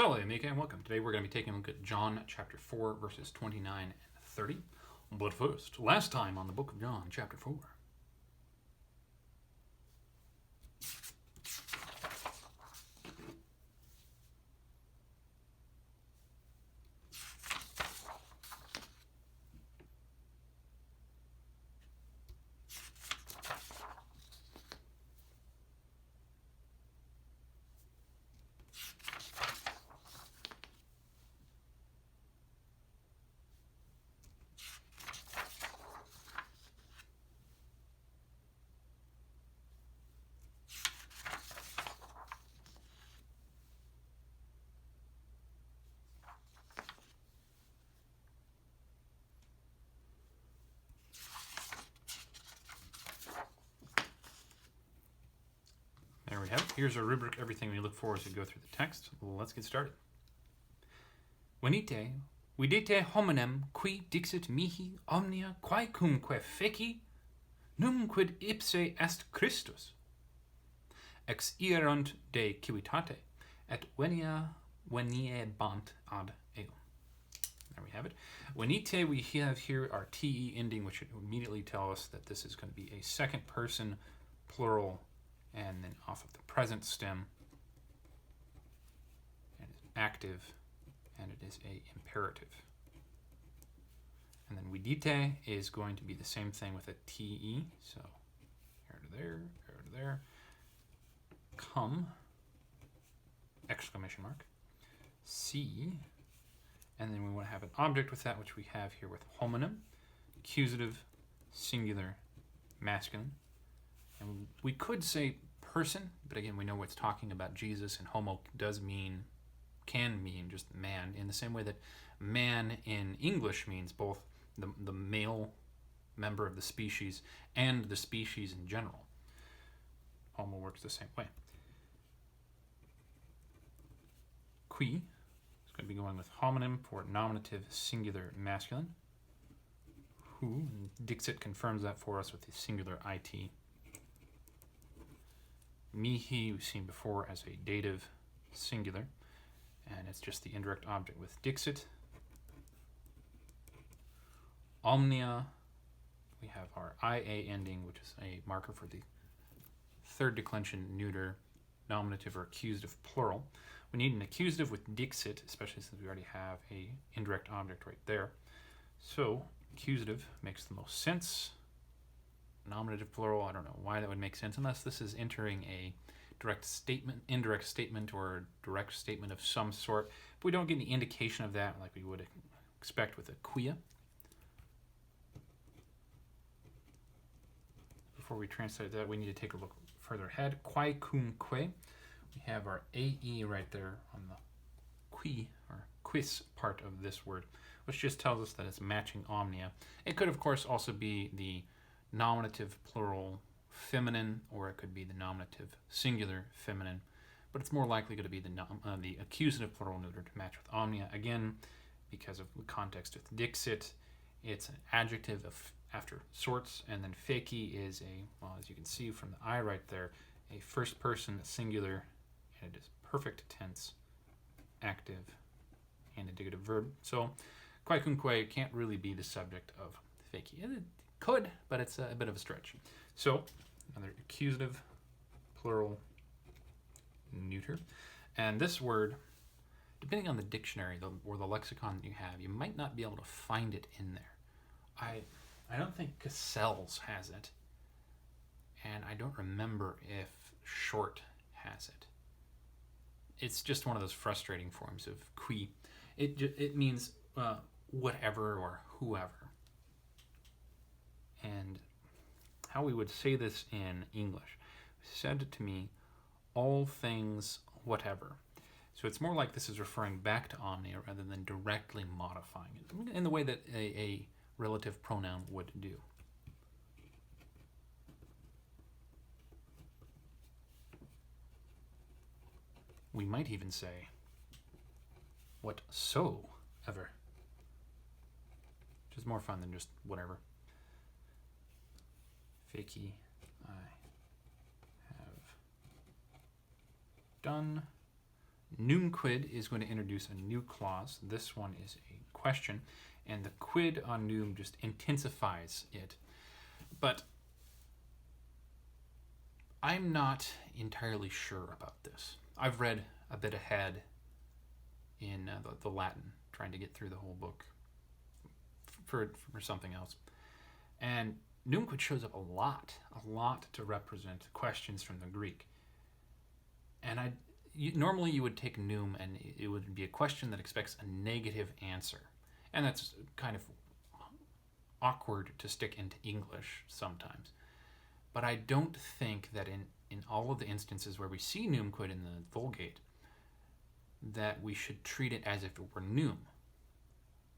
Salvē, and welcome. Today we're going to be taking a look at John chapter 4, verses 29 and 30. But first, last time on the book of John, chapter 4. There we have it. Here's our rubric, everything we look for as we go through the text. Let's get started. Venite, videte hominem qui dixit mihi omnia quaecumque feci, num quid ipse est Christus. Ex ierunt de civitate, et veniebant ad eum. There we have it. Venite, we have here our te ending, which should immediately tell us that this is going to be a second person plural, and then off of the present stem, and it's active, and it is a imperative. And then vidite is going to be the same thing with a te, so here to there, here to there. Come, exclamation mark, see, and then we want to have an object with that, which we have here with homonym, accusative, singular, masculine. And we could say person, but again, we know what's talking about Jesus, and homo can mean just man, in the same way that man in English means both the male member of the species and the species in general. Homo works the same way. Qui is going to be going with homonym for nominative, singular, masculine. Who, Dixit confirms that for us with the singular it. Mihi, we've seen before as a dative singular, and it's just the indirect object with Dixit. Omnia, we have our ia ending, which is a marker for the third declension neuter, nominative or accusative plural. We need an accusative with Dixit, especially since we already have a indirect object right there. So accusative makes the most sense. Nominative plural, I don't know why that would make sense unless this is entering a direct statement, indirect statement, or direct statement of some sort. But we don't get any indication of that like we would expect with a quia. Before we translate that, we need to take a look further ahead. Quaecumque. We have our ae right there on the qui or quis part of this word, which just tells us that it's matching omnia. It could, of course, also be the nominative plural feminine, or it could be the nominative singular feminine, but it's more likely going to be the accusative plural neuter to match with omnia. Again, because of the context with Dixit, it's an adjective after sorts, and then feci is well, as you can see from the I right there, a first person singular, and it is perfect tense, active, and indicative verb. So quaecumque can't really be the subject of feci. It could, but it's a bit of a stretch. So another accusative plural neuter. And this word, depending on the dictionary or the lexicon that you have, you might not be able to find it in there. I don't think Cassell's has it, and I don't remember if Short has it. It's just one of those frustrating forms of qui. It means whatever or whoever. And how we would say this in English, said to me, all things whatever. So it's more like this is referring back to omnia rather than directly modifying it in the way that a relative pronoun would do. We might even say whatsoever, which is more fun than just whatever. Feci, I have done Num quid is going to introduce a new clause. This one is a question, and the quid on num just intensifies it. But I'm not entirely sure about this. I've read a bit ahead in the Latin, trying to get through the whole book for something else. And num quid shows up a lot to represent questions from the Greek. And normally you would take num and it would be a question that expects a negative answer. And that's kind of awkward to stick into English sometimes. But I don't think that in all of the instances where we see num quid in the Vulgate, that we should treat it as if it were num.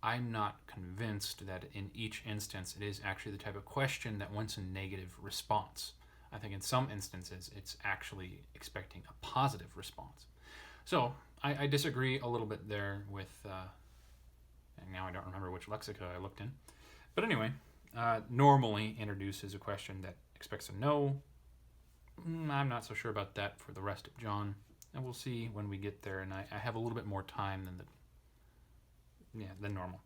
I'm not convinced that in each instance it is actually the type of question that wants a negative response. I think in some instances it's actually expecting a positive response. So I disagree a little bit there with, and now I don't remember which lexica I looked in. But anyway, normally introduces a question that expects a no. I'm not so sure about that for the rest of John. And we'll see when we get there, and I have a little bit more time than normal,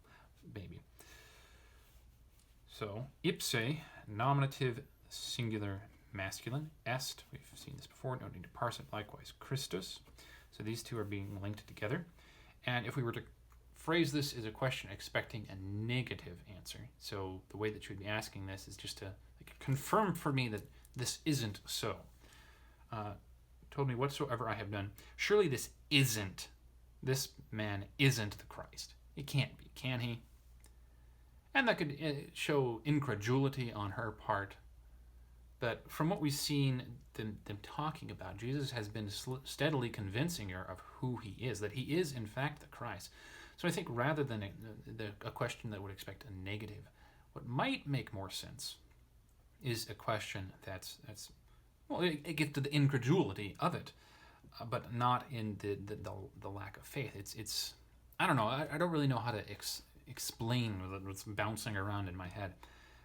maybe. So, ipse, nominative singular masculine, est, we've seen this before, no need to parse it, likewise Christus. So these two are being linked together. And if we were to phrase this as a question expecting a negative answer, so the way that you would be asking this is just to confirm for me that this isn't so. Told me whatsoever I have done. Surely this man isn't the Christ. It can't be, can he? And that could show incredulity on her part. But from what we've seen them talking about, Jesus has been steadily convincing her of who he is, that he is in fact the Christ. So I think rather than a question that would expect a negative, what might make more sense is a question that's well, it gets to the incredulity of it, but not in the lack of faith. It's I don't know. I don't really know how to explain what's bouncing around in my head.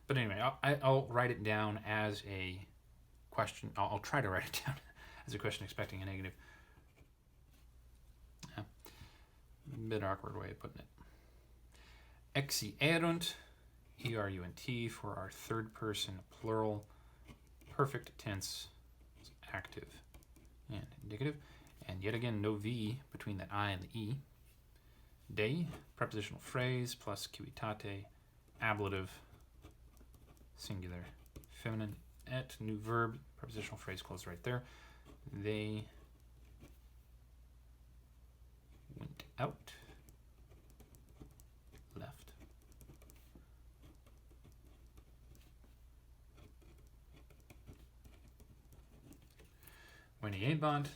But anyway, I'll write it down as a question. I'll try to write it down as a question expecting a negative. Yeah. Bit awkward way of putting it. Exierunt, erunt, for our third person plural, perfect tense, active and indicative. And yet again, no V between that I and the E. De, prepositional phrase, plus civitate, ablative, singular, feminine. Et, new verb, prepositional phrase closed right there. They went out, left. Veniebant,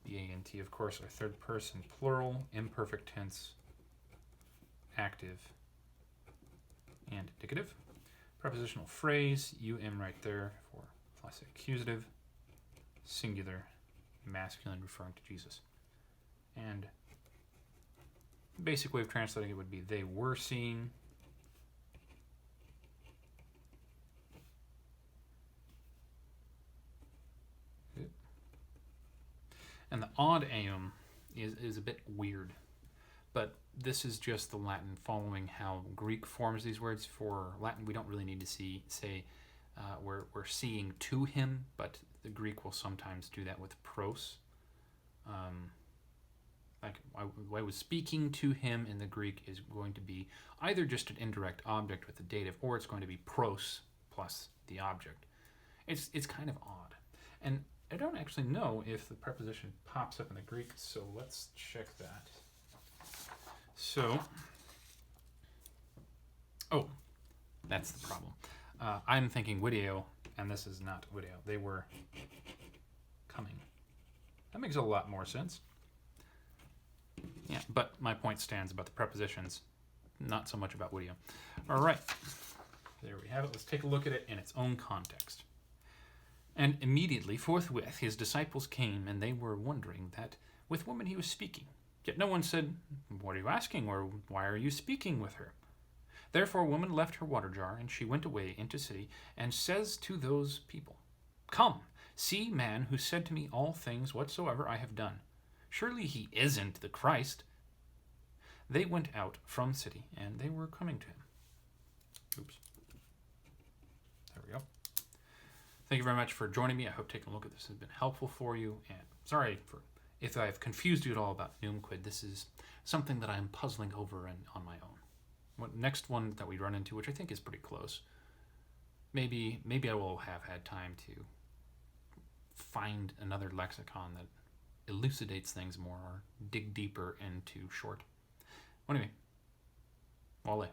B-A-N-T, of course, our third person plural, imperfect tense, active, and indicative. Prepositional phrase, um right there for plus accusative, singular, masculine, referring to Jesus. And the basic way of translating it would be they were seeing. And the odd aum is a bit weird, but this is just the Latin following how Greek forms these words. For Latin, we don't really need to say we're seeing to him, but the Greek will sometimes do that with pros. Like I was speaking to him in the Greek is going to be either just an indirect object with the dative, or it's going to be pros plus the object. It's kind of odd, and I don't actually know if the preposition pops up in the Greek, so let's check that. So, oh, that's the problem. I'm thinking video, and this is not video. They were coming. That makes a lot more sense. Yeah, but my point stands about the prepositions, not so much about video. All right, there we have it. Let's take a look at it in its own context. And immediately, forthwith, his disciples came, and they were wondering that with whom he was speaking. Yet no one said, "What are you asking?" or "Why are you speaking with her?" Therefore a woman left her water jar, and she went away into the city, and says to those people, "Come, see man who said to me all things whatsoever I have done. Surely he isn't the Christ. They went out from the city, and they were coming to him. Oops. There we go. Thank you very much for joining me. I hope taking a look at this has been helpful for you. And sorry for if I've confused you at all about Num Quid. This is something that I'm puzzling over on my own. What next one that we run into, which I think is pretty close. Maybe I will have had time to find another lexicon that elucidates things more or dig deeper into short. Anyway, Wale.